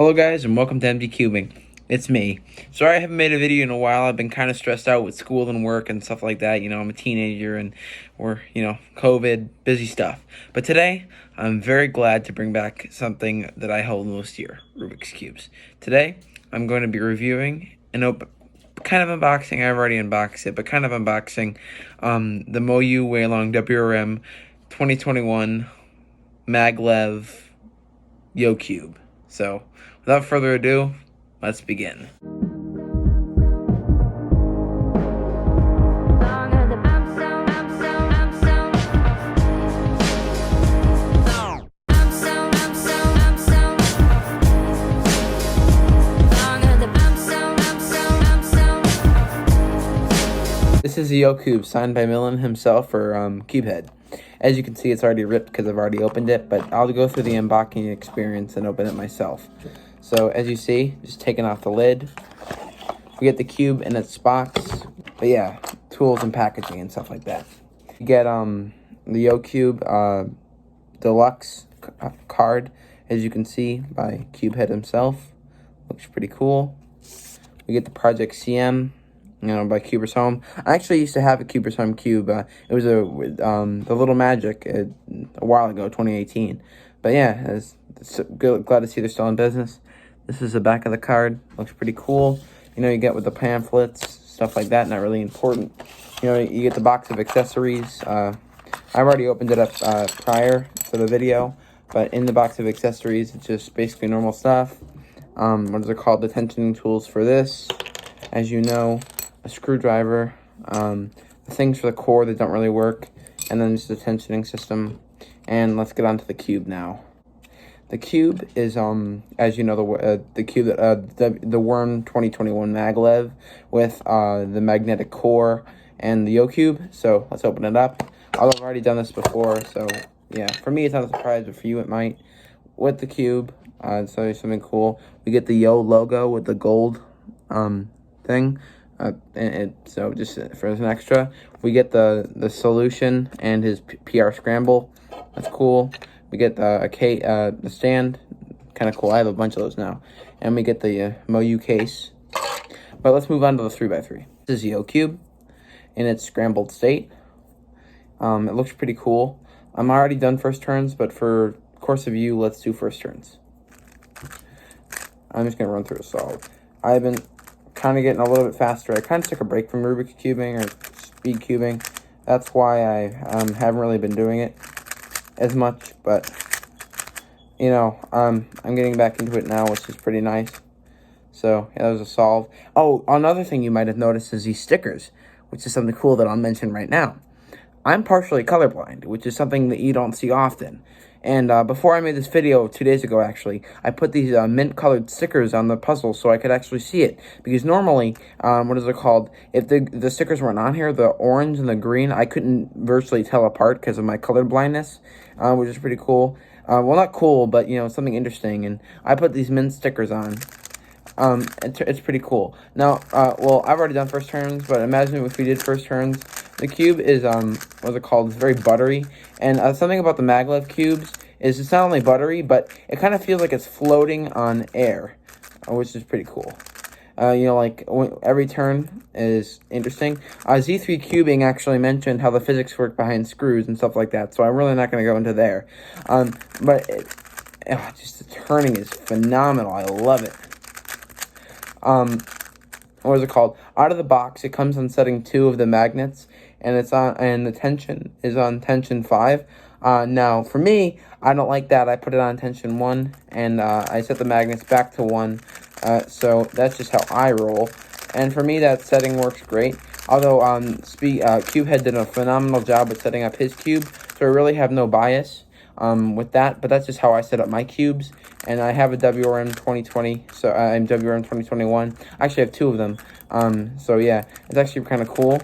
Hello guys and welcome to MD Cubing. It's me. Sorry I haven't made a video in a while. I've been kind of stressed out with school and work and stuff like that. I'm a teenager and COVID, busy stuff. But today, I'm very glad to bring back something that I held most year, Rubik's Cubes. Today, I'm going to be reviewing and kind of unboxing. I've already unboxed it, but kind of unboxing the Moyu weilong WRM 2021 maglev Yo Cube. So, without further ado, let's begin. This is the Yo Cube signed by Millen himself for Cubehead. As you can see, it's already ripped because I've already opened it, but I'll go through the unboxing experience and open it myself. So, as you see, just taking off the lid. We get the cube in its box, but yeah, tools and packaging and stuff like that. You get the Yo Cube deluxe card, as you can see, by Cubehead himself. Looks pretty cool. We get the Project CM, by Cubers Home. I actually used to have a Cubers Home cube. It was the Little Magic a while ago, 2018. But yeah, it's glad to see they're still in business. This is the back of the card. Looks pretty cool. You get with the pamphlets, stuff like that. Not really important. You get the box of accessories. I've already opened it up prior to the video, but in the box of accessories, it's just basically normal stuff. What is it called? The tensioning tools for this, as you know. A screwdriver, the things for the core that don't really work, and then just the tensioning system. And let's get on to the cube now. The cube is, as you know, the cube, the Worm 2021 maglev with the magnetic core and the Yo Cube. So let's open it up. Although I've already done this before, so yeah, for me it's not a surprise, but for you it might. With the cube, so something cool. We get the Yo logo with the gold thing. So just for an extra, we get the solution and his PR scramble. That's cool. We get the stand, kind of cool. I have a bunch of those now, and we get the Moyu case. But let's move on to the 3x3. This is the Yo Cube in its scrambled state. It looks pretty cool. I'm already done first turns, but for course of view, let's do first turns. I'm just gonna run through a solid. I've been kind of getting a little bit faster. I kind of took a break from Rubik's cubing or speed cubing. That's why I haven't really been doing it as much, but I'm getting back into it now, which is pretty nice. So yeah, that was a solve. Oh, another thing you might have noticed is these stickers, which is something cool that I'll mention right now. I'm partially colorblind, which is something that you don't see often. And before I made this video, 2 days ago actually, I put these mint-colored stickers on the puzzle so I could actually see it. Because normally, what is it called? If the stickers weren't on here, the orange and the green, I couldn't virtually tell apart because of my color blindness, which is pretty cool. Well, not cool, but something interesting. And I put these mint stickers on. It's pretty cool. Now, well, I've already done first turns, but imagine if we did first turns. The cube is, what's it called? It's very buttery. And something about the maglev cubes is it's not only buttery, but it kind of feels like it's floating on air, which is pretty cool. Like every turn is interesting. Z3 Cubing actually mentioned how the physics work behind screws and stuff like that, so I'm really not going to go into there. But just the turning is phenomenal. I love it. What is it called? Out of the box, it comes on setting 2 of the magnets, and the tension is on tension 5. Now for me, I don't like that. I put it on tension 1, and I set the magnets back to 1. So that's just how I roll. And for me, that setting works great. Although Cubehead did a phenomenal job with setting up his cube, so I really have no bias with that. But that's just how I set up my cubes. And I have a WRM 2020, so I'm WRM 2021. I actually have 2 of them. So yeah, it's actually kind of cool.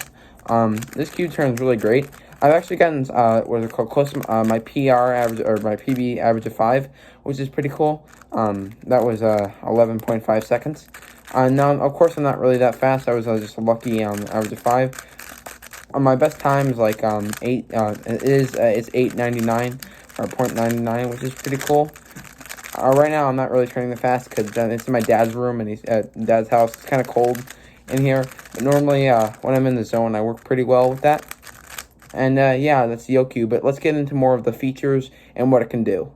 This cube turns really great. I've actually gotten what is it called, close to my PR average, or my PB average of 5, which is pretty cool. That was 11.5 seconds. Now, of course, I'm not really that fast. I was just a lucky average of 5. My best time is like 8. It's 8.99 or 0.99, which is pretty cool. Right now, I'm not really turning it fast because it's in my dad's room and he's at dad's house. It's kind of cold in here. But normally, when I'm in the zone, I work pretty well with that. And yeah, that's the Yoku. But let's get into more of the features and what it can do.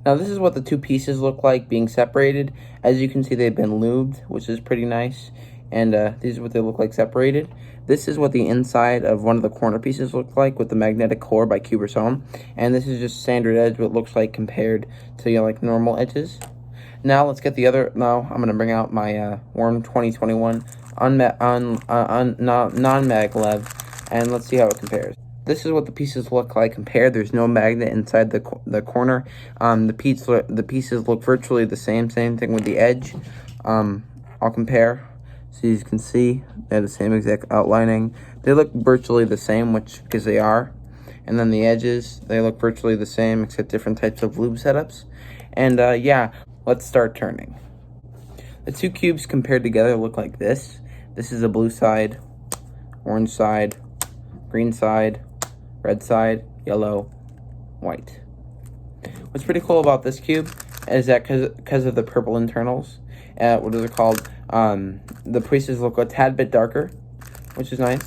Now, this is what the two pieces look like being separated. As you can see, they've been lubed, which is pretty nice. And these are what they look like separated. This is what the inside of one of the corner pieces look like with the magnetic core by Cuberson. And this is just standard edge, what it looks like compared to like normal edges. Now let's get the other. Now I'm gonna bring out my Worm 2021 non-maglev, and let's see how it compares. This is what the pieces look like compared. There's no magnet inside the corner. The pieces look virtually the same. Same thing with the edge. I'll compare. So you can see they have the same exact outlining. They look virtually the same, because they are. And then the edges, they look virtually the same, except different types of lube setups. And yeah, let's start turning. The two cubes compared together look like this. This is a blue side, orange side, green side, red side, yellow, white. What's pretty cool about this cube is that because of the purple internals, what is it called? The pieces look a tad bit darker, which is nice.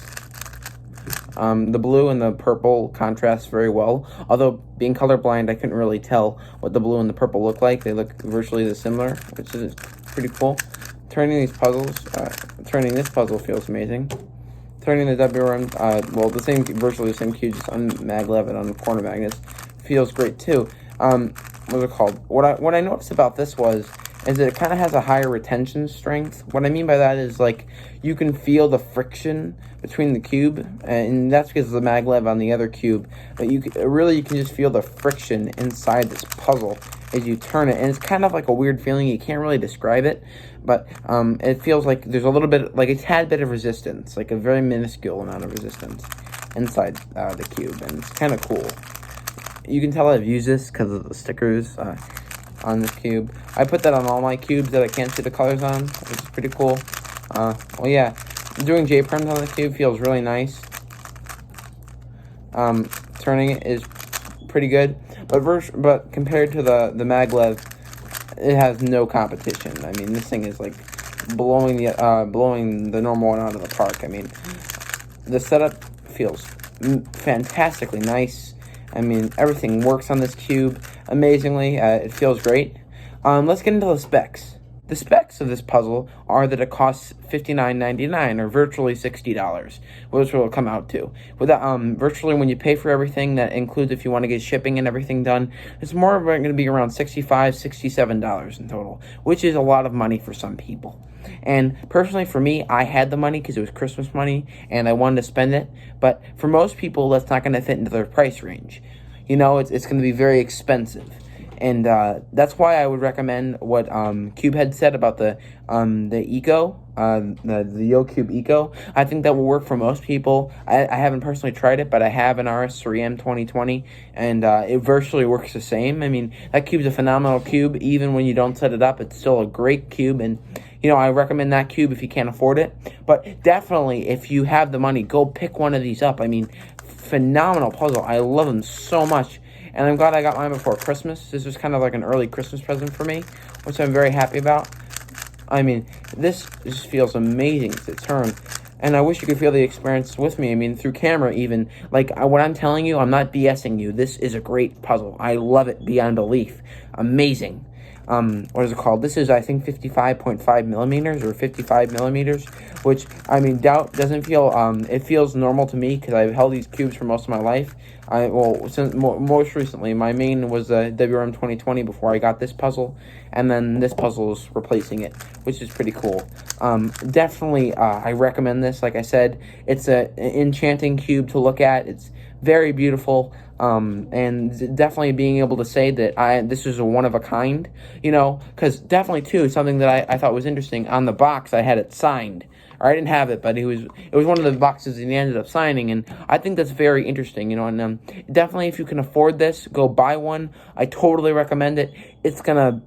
The blue and the purple contrast very well. Although being colorblind, I couldn't really tell what the blue and the purple look like. They look virtually similar, which is pretty cool. Turning this puzzle feels amazing. Turning the WRM, virtually the same cube, just on maglev and on corner magnets, feels great too. What's it called? What I noticed about this is that it kind of has a higher retention strength. What I mean by that is, like, you can feel the friction between the cube, and that's because of the maglev on the other cube. But you can just feel the friction inside this puzzle as you turn it, and it's kind of like a weird feeling. You can't really describe it, but it feels like there's a little bit, like a tad bit of resistance, like a very minuscule amount of resistance inside the cube, and it's kind of cool. You can tell I've used this because of the stickers on this cube. I put that on all my cubes that I can't see the colors on, which is pretty cool. Well, yeah, doing J-prims on the cube feels really nice. Turning it is pretty good, but compared to the maglev, it has no competition. I mean, this thing is like blowing the normal one out of the park. I mean, the setup feels fantastically nice. I mean, everything works on this cube amazingly. It feels great. Let's get into the specs. The specs of this puzzle are that it costs $59.99 or virtually $60, which will come out to. With that, virtually when you pay for everything, that includes if you want to get shipping and everything done, it's more going to be around $65, $67 in total, which is a lot of money for some people. And personally, for me, I had the money because it was Christmas money and I wanted to spend it. But for most people, that's not going to fit into their price range. You know, it's going to be very expensive. And that's why I would recommend what Cubehead said about the Eco, the YoCube Eco. I think that will work for most people. I haven't personally tried it, but I have an RS3M 2020, and it virtually works the same. I mean, that cube's a phenomenal cube. Even when you don't set it up, it's still a great cube, and you know, I recommend that cube if you can't afford it. But definitely, if you have the money, go pick one of these up. I mean, phenomenal puzzle. I love them so much. And I'm glad I got mine before Christmas. This was kind of like an early Christmas present for me, which I'm very happy about. I mean, this just feels amazing to turn. And I wish you could feel the experience with me. I mean, through camera even. Like, what I'm telling you, I'm not BSing you. This is a great puzzle. I love it beyond belief. Amazing. What is it called? This is, I think, 55.5 millimeters or 55 millimeters, which, I mean, doesn't feel, it feels normal to me because I've held these cubes for most of my life. Most recently, my main was the WRM 2020 before I got this puzzle, and then this puzzle is replacing it, which is pretty cool. Definitely, I recommend this. Like I said, it's an enchanting cube to look at. It's very beautiful. And definitely being able to say that this is a one of a kind, you know, because definitely too, something that I thought was interesting, on the box I had it signed, or I didn't have it, but it was one of the boxes and he ended up signing, and I think that's very interesting, you know. And definitely, if you can afford this, go buy one. I totally recommend it. It's gonna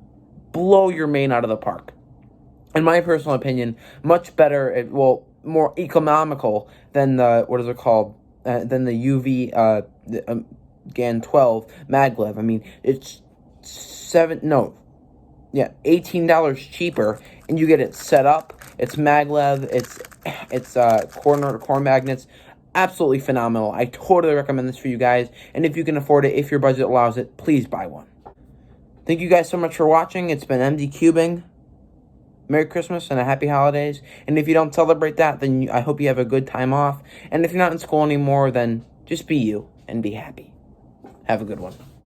blow your main out of the park, in my personal opinion. Much better, more economical than the than the UV GAN 12 maglev. I mean, it's $18 cheaper, and you get it set up. It's maglev. It's core magnets. Absolutely phenomenal. I totally recommend this for you guys. And if you can afford it, if your budget allows it, please buy one. Thank you guys so much for watching. It's been MD Cubing. Merry Christmas and a happy holidays. And if you don't celebrate that, then I hope you have a good time off. And if you're not in school anymore, then just be you and be happy. Have a good one.